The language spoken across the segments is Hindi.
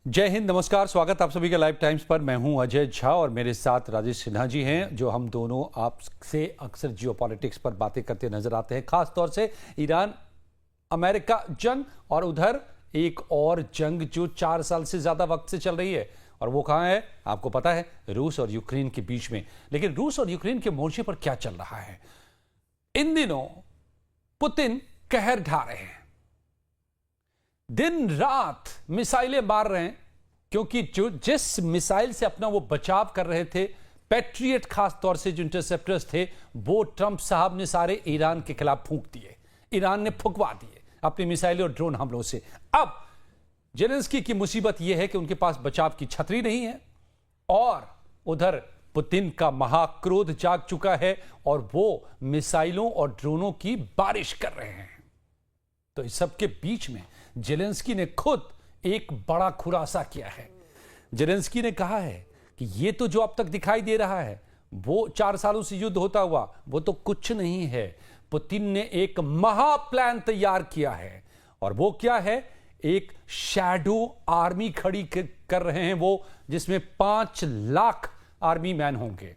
जय हिंद, नमस्कार, स्वागत आप सभी के लाइव टाइम्स पर। मैं हूं अजय झा और मेरे साथ राजेश सिन्हा जी हैं, जो हम दोनों आपसे अक्सर जियोपॉलिटिक्स पर बातें करते नजर आते हैं, खास तौर से ईरान अमेरिका जंग और उधर एक और जंग जो 4 साल से ज्यादा वक्त से चल रही है। और वो कहां है आपको पता है, रूस और यूक्रेन के बीच में। लेकिन रूस और यूक्रेन के मोर्चे पर क्या चल रहा है? इन दिनों पुतिन कहर ढा रहे हैं, दिन रात मिसाइलें मार रहे हैं, क्योंकि जिस मिसाइल से अपना वो बचाव कर रहे थे, पैट्रियट खास तौर से जो इंटरसेप्टर्स थे, वो ट्रंप साहब ने सारे ईरान के खिलाफ फूंक दिए। ईरान ने फुकवा दिए अपनी मिसाइलें और ड्रोन हमलों से। अब जेलेंस्की की मुसीबत यह है कि उनके पास बचाव की छतरी नहीं है और उधर पुतिन का महाक्रोध जाग चुका है और वो मिसाइलों और ड्रोनों की बारिश कर रहे हैं। तो इस सब के बीच में जेलेंस्की ने खुद एक बड़ा खुलासा किया है। जेलेंस्की ने कहा है कि ये तो जो अब तक दिखाई दे रहा है, वो 4 सालों से युद्ध होता हुआ, वो तो कुछ नहीं है। पुतिन ने एक महा प्लान तैयार किया है और वो क्या है, एक शैडो आर्मी खड़ी कर रहे हैं वो, जिसमें 5 लाख आर्मी मैन होंगे।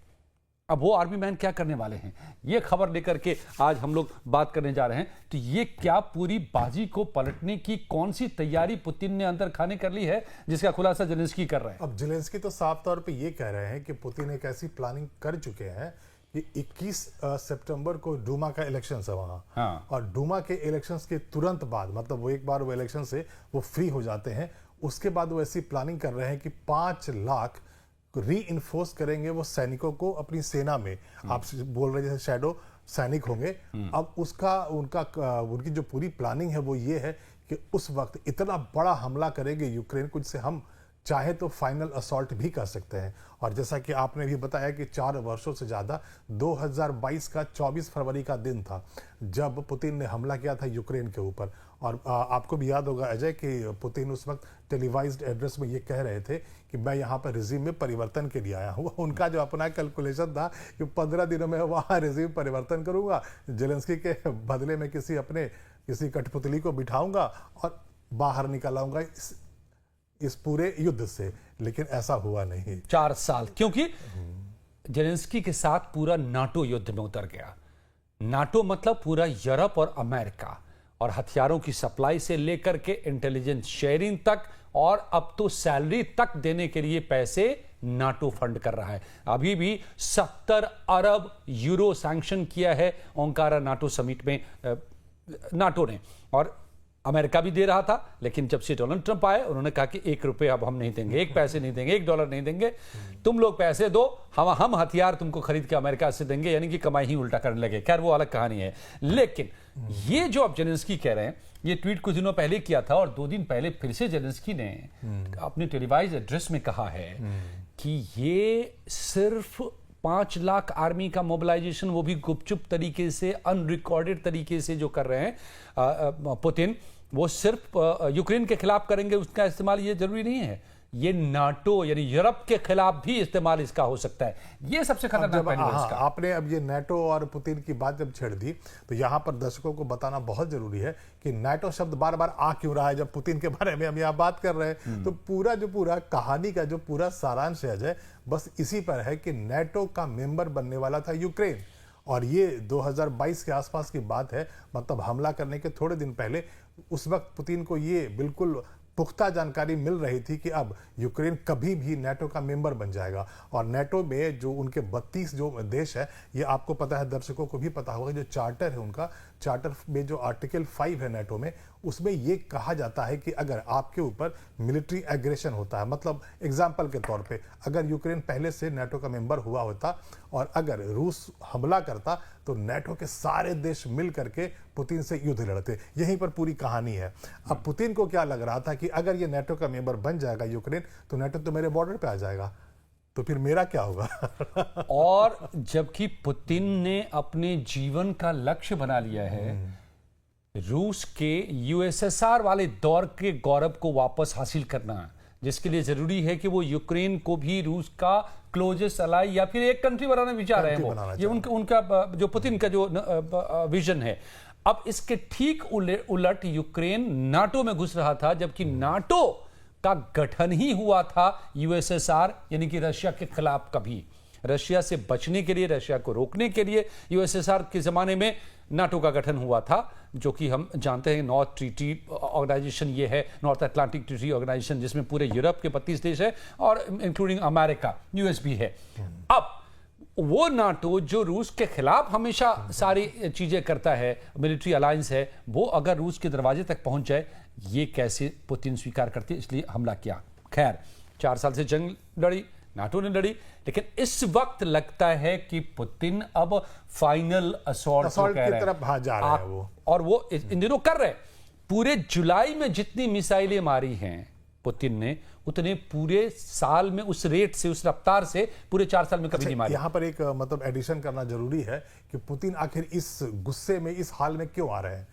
अब वो आर्मी मैन क्या करने वाले हैं, ये खबर लेकर के आज हम लोग बात करने जा रहे हैं। तो ये क्या पूरी बाजी को पलटने की कौन सी तैयारी पुतिन ने अंदर खाने कर ली है, जिसका खुलासा जेलेंस्की कर रहे हैं। अब जेलेंस्की तो साफ तौर पे ये कह रहे हैं कि पुतिन एक ऐसी प्लानिंग कर चुके हैं कि 21 सितंबर को डूमा का इलेक्शन है वहां। हाँ। और डूमा के इलेक्शंस के तुरंत बाद, मतलब वो एक बार वो इलेक्शन से वो फ्री हो जाते हैं, उसके बाद वो ऐसी प्लानिंग कर रहे हैं कि 5 लाख री इन्फोर्स करेंगे वो सैनिकों को अपनी सेना में। आप बोल रहे जैसे शैडो सैनिक होंगे। अब उनकी जो पूरी प्लानिंग है वो ये है कि उस वक्त इतना बड़ा हमला करेंगे यूक्रेन को, जिससे हम चाहे तो फाइनल असॉल्ट भी कर सकते हैं। और जैसा कि आपने भी बताया कि 4 वर्षों से ज़्यादा 2022 का 24 फरवरी का दिन था जब पुतिन ने हमला किया था यूक्रेन के ऊपर। और आपको भी याद होगा अजय कि पुतिन उस वक्त टेलीवाइज्ड एड्रेस में ये कह रहे थे कि मैं यहाँ पर रिजीम में परिवर्तन के लिए आया हूँ। उनका जो अपना कैलकुलेशन था कि 15 दिनों में वहाँ रिजीम परिवर्तन करूँगा, जेलेंस्की के बदले में किसी कठपुतली को बिठाऊंगा और बाहर निकल आऊंगा इस पूरे युद्ध से। लेकिन ऐसा हुआ नहीं। 4 साल, क्योंकि जेलेंस्की के साथ पूरा नाटो युद्ध में उतर गया। नाटो मतलब पूरा यूरोप और अमेरिका, और हथियारों की सप्लाई से लेकर के इंटेलिजेंस शेयरिंग तक, और अब तो सैलरी तक देने के लिए पैसे नाटो फंड कर रहा है। अभी भी 70 अरब यूरो सैंक्शन किया है ओंकारा नाटो समिट में नाटो ने, और अमेरिका भी दे रहा था। लेकिन जब से डोनाल्ड ट्रंप आए, उन्होंने कहा कि 1 रुपये अब हम नहीं देंगे, 1 पैसे नहीं देंगे, $1 नहीं देंगे, तुम लोग पैसे दो, हम हथियार तुमको खरीद के अमेरिका से देंगे। यानी कि कमाई ही उल्टा करने लगे। खैर वो अलग कहानी है। लेकिन ये जो अब जेलेंस्की कह रहे हैं, ये ट्वीट कुछ दिनों पहले किया था और 2 दिन पहले फिर से जेलेंस्की ने अपने टेलीवाइज एड्रेस में कहा है कि ये सिर्फ 5 लाख आर्मी का मोबिलाइजेशन, वो भी गुपचुप तरीके से, अनरिकॉर्डेड तरीके से जो कर रहे हैं पुतिन, वो सिर्फ यूक्रेन के खिलाफ करेंगे। उसका इस्तेमाल ये जरूरी नहीं है, ये नाटो यानी यूरोप के खिलाफ भी इस्तेमाल इसका हो सकता है। ये सबसे खतरनाक पहलू है इसका। आपने अब ये नाटो और पुतिन की बात जब छेड़ दी, तो यहाँ पर दर्शकों को बताना बहुत जरूरी है कि नाटो शब्द बार बार आ क्यों रहा है जब पुतिन के बारे में हम यहाँ बात कर रहे हैं। तो पूरा कहानी का जो पूरा सारांश है अजय, बस इसी पर है कि नाटो का मेंबर बनने वाला था यूक्रेन, और ये 2022 के आसपास की बात है। मतलब हमला करने के थोड़े दिन पहले उस वक्त पुतिन को ये बिल्कुल पुख्ता जानकारी मिल रही थी कि अब यूक्रेन कभी भी नाटो का मेंबर बन जाएगा। और नाटो में जो उनके 32 जो देश है, ये आपको पता है, दर्शकों को भी पता होगा, जो चार्टर है उनका, चार्टर में जो आर्टिकल 5 है नाटो में, उसमें ये कहा जाता है कि अगर आपके ऊपर मिलिट्री एग्रेशन होता है, मतलब एग्जाम्पल के तौर पे अगर यूक्रेन पहले से नाटो का मेंबर हुआ होता और अगर रूस हमला करता, तो नाटो के सारे देश मिल करके पुतिन से युद्ध लड़ते। यहीं पर पूरी कहानी है। अब पुतिन को क्या लग रहा था कि अगर ये नाटो का मेंबर बन जाएगा यूक्रेन, तो नाटो तो मेरे बॉर्डर पे आ जाएगा, तो फिर मेरा क्या होगा। और जबकि पुतिन ने अपने जीवन का लक्ष्य बना लिया है रूस के यूएसएसआर वाले दौर के गौरव को वापस हासिल करना, जिसके लिए जरूरी है कि वो यूक्रेन को भी रूस का क्लोजेस्ट अलाई या फिर एक कंट्री बनाना विचार है वो। ये उनका जो पुतिन का जो विजन है। अब इसके ठीक उलट यूक्रेन नाटो में घुस रहा था, जबकि नाटो का गठन ही हुआ था यूएसएसआर यानी कि रशिया के खिलाफ। कभी रशिया से बचने के लिए, रशिया को रोकने के लिए यूएसएसआर के जमाने में नाटो का गठन हुआ था, जो कि हम जानते हैं नॉर्थ ट्रीटी ऑर्गेनाइजेशन ये है, नॉर्थ अटलांटिक ट्रीटी ऑर्गेनाइजेशन, जिसमें पूरे यूरोप के 32 देश है और इंक्लूडिंग अमेरिका, यूएस भी है। अब वो नाटो जो रूस के खिलाफ हमेशा सारी चीजें करता है, मिलिट्री अलायंस है, वो अगर रूस के दरवाजे तक पहुंच जाए, ये कैसे पुतिन स्वीकार करते, इसलिए हमला किया। खैर 4 साल से जंग लड़ी, नाटो ने लड़ी, लेकिन इस वक्त लगता है कि पुतिन अब फाइनल असॉल्ट की तरफ जा रहे हैं वो, और वो इन दिनों कर रहे हैं। पूरे जुलाई में जितनी मिसाइलें मारी हैं पुतिन ने, उतने पूरे साल में उस रेट से, उस रफ्तार से पूरे 4 साल में कभी नहीं मारी। यहां पर एक मतलब एडिशन करना जरूरी है कि पुतिन आखिर इस गुस्से में, इस हाल में क्यों आ रहे हैं।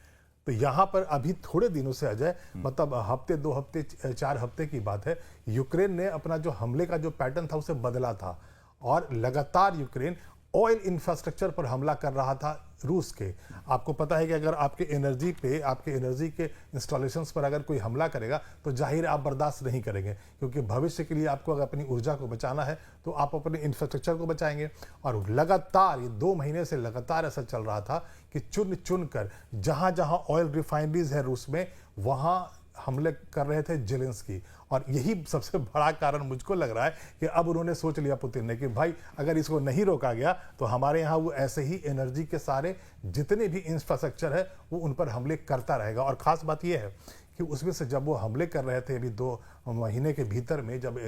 तो यहां पर अभी थोड़े दिनों से अजय, मतलब हफ्ते 2 हफ्ते 4 हफ्ते की बात है, यूक्रेन ने अपना जो हमले का जो पैटर्न था उसे बदला था और लगातार यूक्रेन ऑयल इंफ्रास्ट्रक्चर पर हमला कर रहा था रूस के। आपको पता है कि अगर आपके एनर्जी पे, आपके एनर्जी के इंस्टॉलेशंस पर अगर कोई हमला करेगा तो जाहिर है आप बर्दाश्त नहीं करेंगे, क्योंकि भविष्य के लिए आपको अगर अपनी ऊर्जा को बचाना है तो आप अपने इंफ्रास्ट्रक्चर को बचाएंगे। और लगातार ये 2 महीने से लगातार ऐसा चल रहा था कि चुन चुन कर जहां जहां ऑयल रिफाइनरीज है रूस में, वहां हमले कर रहे थे जेलेंस्की। और यही सबसे बड़ा कारण मुझको लग रहा है कि अब उन्होंने सोच लिया पुतिन ने कि भाई अगर इसको नहीं रोका गया तो हमारे यहाँ वो ऐसे ही एनर्जी के सारे जितने भी इंफ्रास्ट्रक्चर है वो उन पर हमले करता रहेगा। और खास बात यह है कि उसमें से जब वो हमले कर रहे थे अभी 2 महीने के भीतर में, जब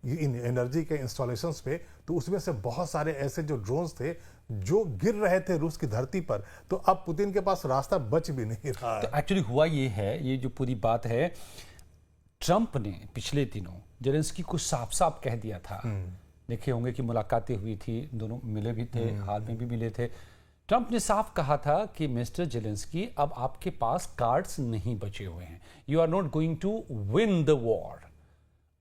इन एनर्जी के इंस्टॉलेशंस पे, तो उसमें से बहुत सारे ऐसे जो ड्रोन्स थे जो गिर रहे थे रूस की धरती पर, तो अब पुतिन के पास रास्ता बच भी नहीं रहा है। तो एक्चुअली हुआ ये है, ये जो पूरी बात है, ट्रंप ने पिछले दिनों जेलेंस्की को साफ साफ कह दिया था। देखे होंगे कि मुलाकातें हुई थी, दोनों मिले भी थे, हाल में भी मिले थे। ट्रंप ने साफ कहा था कि मिस्टर जेलेंस्की, अब आपके पास कार्ड्स नहीं बचे हुए हैं, you are not going to win the war.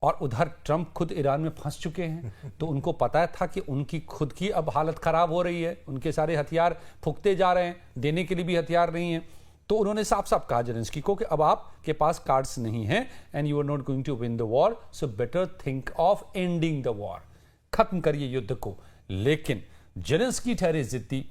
और उधर ट्रंप खुद ईरान में फंस चुके हैं, तो उनको पता था कि उनकी खुद की अब हालत खराब हो रही है, उनके सारे हथियार फूकते जा रहे हैं, देने के लिए भी हथियार नहीं है। तो उन्होंने साफ साफ कहा जेलेंस्की को कि अब आपके पास कार्ड्स नहीं हैं and you are not going to win the war, so better think of ending the war, खत्म करिए युद्ध को। लेकिन जेलेंस्की ठहरे जिद्दी।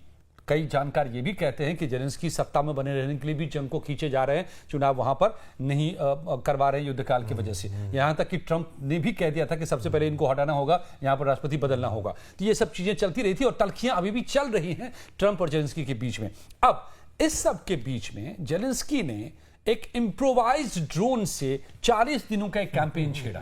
कई जानकार ये भी कहते हैं कि जेलेंस्की सत्ता में बने रहने के लिए भी जंग को खींचे जा रहे हैं, चुनाव वहां पर नहीं करवा रहे युद्धकाल की वजह से। यहां तक कि ट्रंप ने भी कह दिया था कि सबसे पहले इनको हटाना होगा, यहां पर राष्ट्रपति बदलना होगा। तो ये सब चीजें चलती रही थी और तल्खियां अभी भी चल रही हैं ट्रंप और जेलेंस्की के बीच में। अब इस सब के बीच में जेलेंस्की ने एक इम्प्रोवाइज्ड ड्रोन से 40 दिनों का एक कैंपेन छेड़ा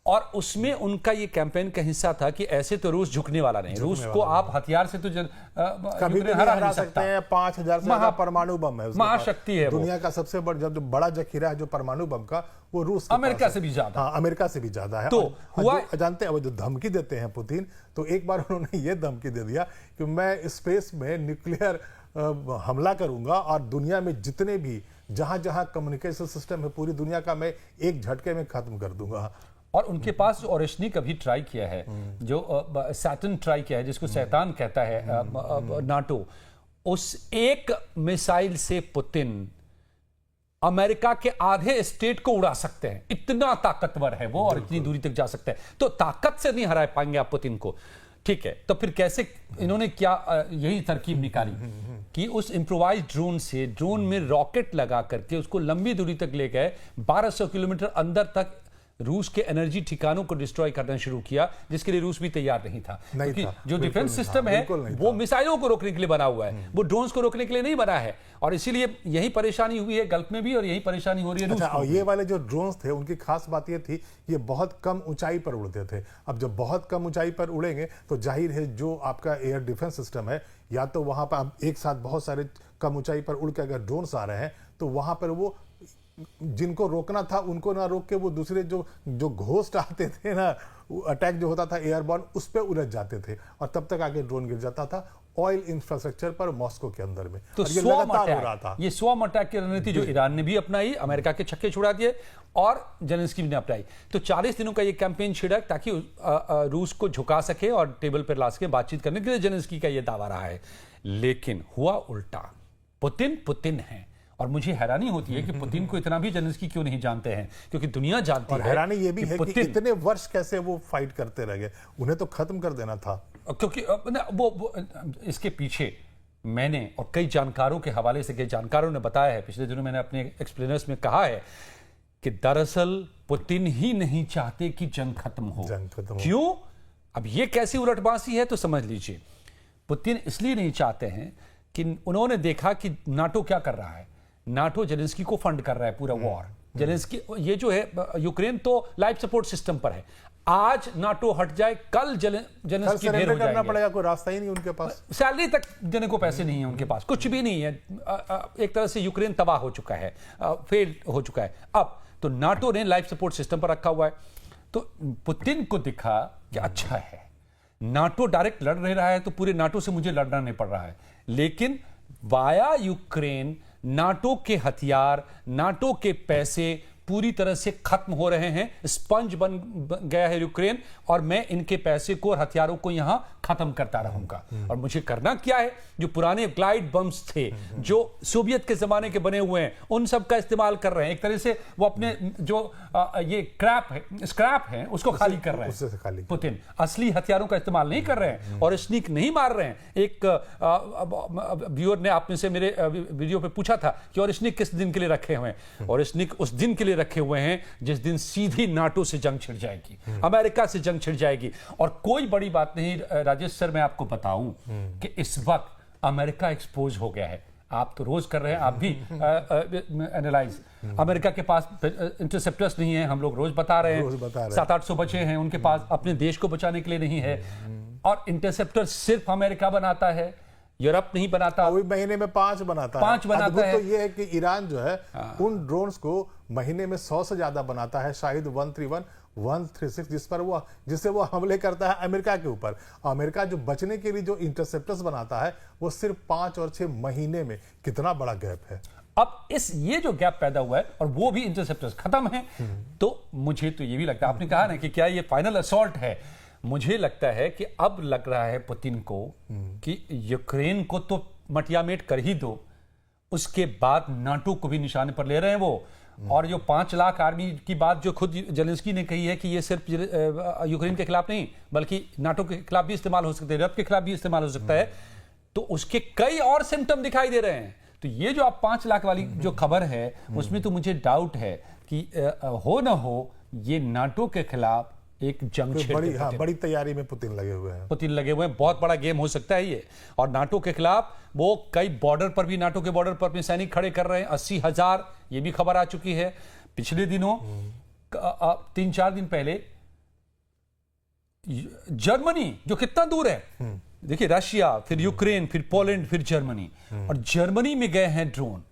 और उसमें उनका ये कैंपेन का हिस्सा था कि ऐसे तो रूस झुकने वाला नहीं, रूस को आप हथियार से तो कभी भी हरा सकते हैं। 5000 से ज्यादा परमाणु बम है, महाशक्ति है, दुनिया का सबसे बड़ा जखीरा है जो परमाणु बम का, वो रूस अमेरिका से भी ज्यादा। हाँ, अमेरिका से भी ज्यादा है। तो हुआ, जानते हैं वो जो धमकी देते हैं पुतिन, तो एक बार उन्होंने ये धमकी दे दिया कि मैं स्पेस में न्यूक्लियर हमला करूंगा और दुनिया में जितने भी जहां जहां कम्युनिकेशन सिस्टम है पूरी दुनिया का मैं एक झटके में खत्म कर दूंगा। और उनके पास जो ओरेशनिक अभी ट्राई किया है, जो सैटर्न ट्राई किया है, जिसको शैतान कहता है नाटो, उस एक मिसाइल से पुतिन अमेरिका के आधे स्टेट को उड़ा सकते हैं, इतना ताकतवर है वो और इतनी दूरी तक जा सकता है। तो ताकत से नहीं हरा पाएंगे आप पुतिन को, ठीक है। तो फिर कैसे इन्होंने क्या यही तरकीब निकाली कि उस इम्प्रोवाइज ड्रोन से, ड्रोन में रॉकेट लगा करके उसको लंबी दूरी तक ले गए, 1200 किलोमीटर अंदर तक रूस के एनर्जी ठिकानों को डिस्ट्रॉय करना शुरू किया, जिसके लिए रूस भी तैयार नहीं था, क्योंकि जो डिफेंस सिस्टम है वो मिसाइलों को रोकने के लिए बना हुआ है, वो ड्रोन्स को रोकने के लिए नहीं बना है। और इसीलिए यही परेशानी हुई है गल्फ में भी और यही परेशानी हो रही है रूस को। और ये वाले जो ड्रोन्स थे उनकी खास बात ये थी, ये बहुत कम ऊंचाई पर उड़ते थे। अब जब बहुत कम ऊंचाई पर उड़ेंगे तो जाहिर है जो आपका एयर डिफेंस सिस्टम है, या तो वहां पर एक साथ बहुत सारे कम ऊंचाई पर उड़ के अगर ड्रोन्स आ रहे हैं तो वहां पर वो जिनको रोकना था उनको ना रोक के वो दूसरे जो घोस्ट आते थे ना, अटैक जो होता था एयरबॉर्न, उस पर उलझ जाते थे और तब तक आगे ड्रोन गिर जाता था ऑयल इंफ्रास्ट्रक्चर पर मॉस्को के अंदर में। तो ये लगातार हो रहा था। ये स्वम अटैक की रणनीति जो ईरान ने भी अपनाई, अमेरिका के छक्के छुड़ा दिए और जेलेंस्की ने अपनाई। तो 40 दिनों का ये कैंपेन छिड़ा ताकि रूस को झुका सके और टेबल पर ला सके बातचीत करने के लिए, जेलेंस्की का ये दावा रहा है। लेकिन हुआ उल्टा, पुतिन है और मुझे हैरानी होती है कि पुतिन को इतना भी जेलेंस्की क्यों नहीं जानते हैं, क्योंकि दुनिया जानती और है। हैरानी ये भी है कि पुतिन इतने वर्ष कैसे वो फाइट करते रह गए, उन्हें तो खत्म कर देना था। क्योंकि वो इसके पीछे मैंने और कई जानकारों के हवाले से कई जानकारों ने बताया है, पिछले दिनों मैंने अपने एक्सप्लेनर्स में कहा है कि दरअसल पुतिन ही नहीं चाहते कि जंग खत्म हो। क्यों? अब ये कैसी उलटबांसी है तो समझ लीजिए। पुतिन इसलिए नहीं चाहते हैं कि उन्होंने देखा कि नाटो क्या कर रहा है। नाटो जेलेंस्की को फंड कर रहा है पूरा वॉर। जेलेंस्की ये जो है यूक्रेन तो लाइफ सपोर्ट सिस्टम पर है। आज नाटो हट जाए, कल जेलेंस्की ढेर हो करना जाएंगे। पड़ेगा, कोई रास्ता ही नहीं उनके पास। सैलरी तक देने को पैसे नहीं है उनके पास, कुछ भी नहीं है। एक तरह से यूक्रेन तबाह हो चुका है, फेल हो चुका है। अब तो नाटो ने लाइफ सपोर्ट सिस्टम पर रखा हुआ है। तो पुतिन को दिखा कि अच्छा है, नाटो डायरेक्ट लड़ नहीं रहा है तो पूरे नाटो से मुझे लड़ना नहीं पड़ रहा है, लेकिन वाया यूक्रेन नाटो के हथियार, नाटो के पैसे पूरी तरह से खत्म हो रहे हैं। स्पंज बन गया है यूक्रेन, और मैं इनके पैसे को और हथियारों को यहां खत्म करता रहूंगा। और मुझे करना क्या है, जो पुराने ग्लाइड बम्स थे जो सोवियत के जमाने के बने हुए हैं, उन सब का इस्तेमाल कर रहे हैं। एक तरह से वो अपने जो ये स्क्रैप है उसको खाली कर रहे हैं। पुतिन असली हथियारों का इस्तेमाल नहीं कर रहे हैं और स्निक नहीं मार रहे हैं। एक व्यूअर ने आप में से मेरे वीडियो पे पूछा था कि और स्निक किस दिन के लिए रखे हुए हैं, और स्निक उस दिन के लिए रखे हुए हैं जिस दिन सीधी नाटो से जंग छिड़ जाएगी, अमेरिका से जंग छिड़ जाएगी। और कोई बड़ी बात नहीं राजेश सर, मैं आपको बताऊं कि इस वक्त अमेरिका एक्सपोज हो गया है। आप तो रोज कर रहे हैं, आप भी एनालाइज। अमेरिका के पास इंटरसेप्टर्स नहीं है, हम लोग रोज बता रहे हैं। 700-800 बचे हैं उनके पास, अपने देश को बचाने के लिए नहीं है। और इंटरसेप्टर सिर्फ अमेरिका बनाता है, यूरोप नहीं बनाता। महीने में 5 बनाता है। 5 बनाता है। तो ये है कि ईरान जो है उन ड्रोन्स को महीने में 100 से ज्यादा बनाता है, शायद 131, 136, जिससे वो हमले करता है अमेरिका के ऊपर। अमेरिका जो बचने के लिए जो इंटरसेप्टर्स बनाता है वो सिर्फ 5 और 6 महीने में। कितना बड़ा गैप है। अब ये जो गैप पैदा हुआ है और वो भी इंटरसेप्टर्स खत्म है, तो मुझे तो ये भी लगता है, आपने कहा ना कि क्या ये फाइनल असॉल्ट है, मुझे लगता है कि अब लग रहा है पुतिन को कि यूक्रेन को तो मटियामेट कर ही दो, उसके बाद नाटो को भी निशाने पर ले रहे हैं वो। और जो 5 लाख आर्मी की बात जो खुद जेलेंस्की ने कही है कि ये सिर्फ यूक्रेन के खिलाफ नहीं बल्कि नाटो के खिलाफ भी इस्तेमाल हो सकता है, यूरोप के खिलाफ भी इस्तेमाल हो सकता है, तो उसके कई और सिम्टम दिखाई दे रहे हैं। तो ये जो आप 5 लाख वाली जो खबर है उसमें तो मुझे डाउट है कि हो ना हो ये नाटो के खिलाफ एक जंग बड़ी तैयारी में पुतिन लगे हुए हैं। बहुत बड़ा गेम हो सकता है ये। और नाटो के खिलाफ वो कई बॉर्डर पर भी, नाटो के बॉर्डर पर अपने सैनिक खड़े कर रहे हैं। 80,000 ये भी खबर आ चुकी है। पिछले दिनों 3-4 दिन पहले जर्मनी जो कितना दूर है, देखिए रशिया, फिर यूक्रेन, फिर पोलैंड, फिर जर्मनी, और जर्मनी में गए हैं ड्रोन,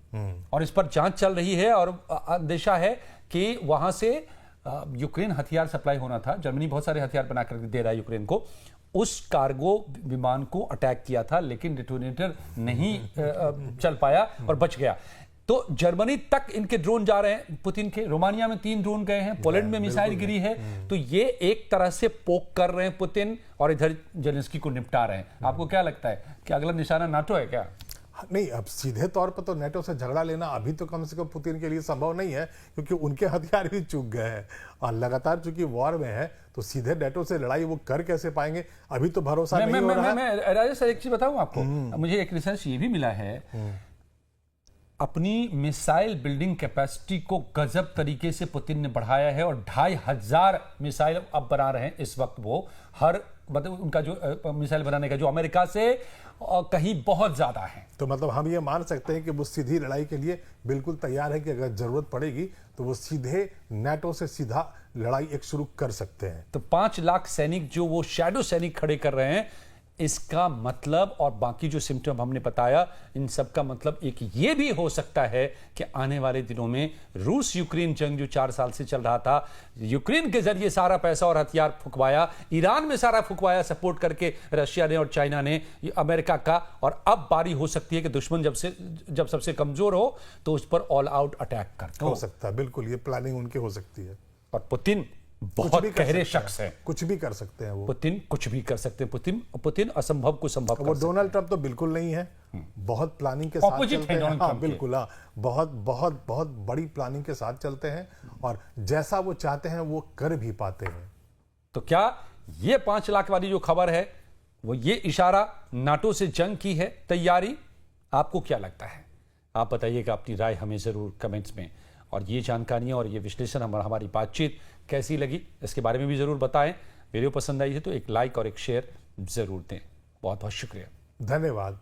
और इस पर जांच चल रही है। और अंदेशा है कि वहां से यूक्रेन हथियार सप्लाई होना था। जर्मनी बहुत सारे हथियार बनाकर दे रहा है यूक्रेन को। उस कार्गो विमान को अटैक किया था, लेकिन डिटोनेटर नहीं चल पाया और बच गया। तो जर्मनी तक इनके ड्रोन जा रहे हैं पुतिन के। रोमानिया में 3 ड्रोन गए हैं, पोलैंड में मिसाइल गिरी है। तो ये एक तरह से पोक कर रहे हैं पुतिन, और इधर जेलेंस्की को निपटा रहे हैं। आपको क्या लगता है कि अगला निशाना नाटो है क्या? नहीं, अब सीधे तौर पर तो नेटो से झगड़ा लेना अभी तो कम से कम पुतिन के लिए संभव नहीं है, क्योंकि उनके हथियार भी चूक गए हैं और लगातार चूंकि वॉर में है, तो सीधे नेटो से लड़ाई वो कर कैसे पाएंगे, अभी तो भरोसा नहीं हो रहा है। मैं राजेश सर एक चीज बताऊं आपको, मुझे एक रिसर्च ये भी मिला है, अपनी मिसाइल बिल्डिंग कैपेसिटी को गजब तरीके से पुतिन ने बढ़ाया है, और 2,500 मिसाइल अब बना रहे हैं इस वक्त। वो हर मतलब उनका जो मिसाइल बनाने का जो अमेरिका से कहीं बहुत ज्यादा है। तो मतलब हम ये मान सकते हैं कि वो सीधी लड़ाई के लिए बिल्कुल तैयार है कि अगर जरूरत पड़ेगी तो वो सीधे नाटो से सीधा लड़ाई एक शुरू कर सकते हैं। तो 5 लाख सैनिक जो वो शैडो सैनिक खड़े कर रहे हैं, इसका मतलब, और बाकी जो सिम्टम हमने बताया, इन सब का मतलब एक ये भी हो सकता है कि आने वाले दिनों में रूस यूक्रेन जंग जो 4 साल से चल रहा था, यूक्रेन के जरिए सारा पैसा और हथियार फुकवाया, ईरान में सारा फुकवाया सपोर्ट करके रशिया ने और चाइना ने अमेरिका का, और अब बारी हो सकती है कि दुश्मन जब सबसे कमजोर हो तो उस पर ऑल आउट अटैक करता हो सकता है। बिल्कुल, ये प्लानिंग उनकी हो सकती है। और पुतिन बहुत भी कर गहरे सकते हैं। शख्स हैं। कुछ भी कर सकते हैं वो। पुतिन कुछ भी कर सकते हैं। पुतिन असंभव को संभव कर वो सकते डोनाल्ड ट्रंप तो बिल्कुल नहीं है, बहुत प्लानिंग के साथ Opposite चलते है हैं। डोनाल्ड हाँ ट्रंप के। बिल्कुल, हाँ, बहुत बहुत बहुत बड़ी प्लानिंग के साथ चलते हैं और जैसा वो चाहते हैं वो कर भी पाते हैं। तो क्या ये 5 लाख वाली जो खबर है वो ये इशारा नाटो से जंग की है तैयारी? आपको क्या लगता है? आप बताइएगा अपनी राय हमें जरूर कमेंट्स में। और ये जानकारियां और ये विश्लेषण हमारी बातचीत कैसी लगी इसके बारे में भी जरूर बताएं। वीडियो पसंद आई है तो एक लाइक और एक शेयर जरूर दें। बहुत बहुत शुक्रिया। धन्यवाद।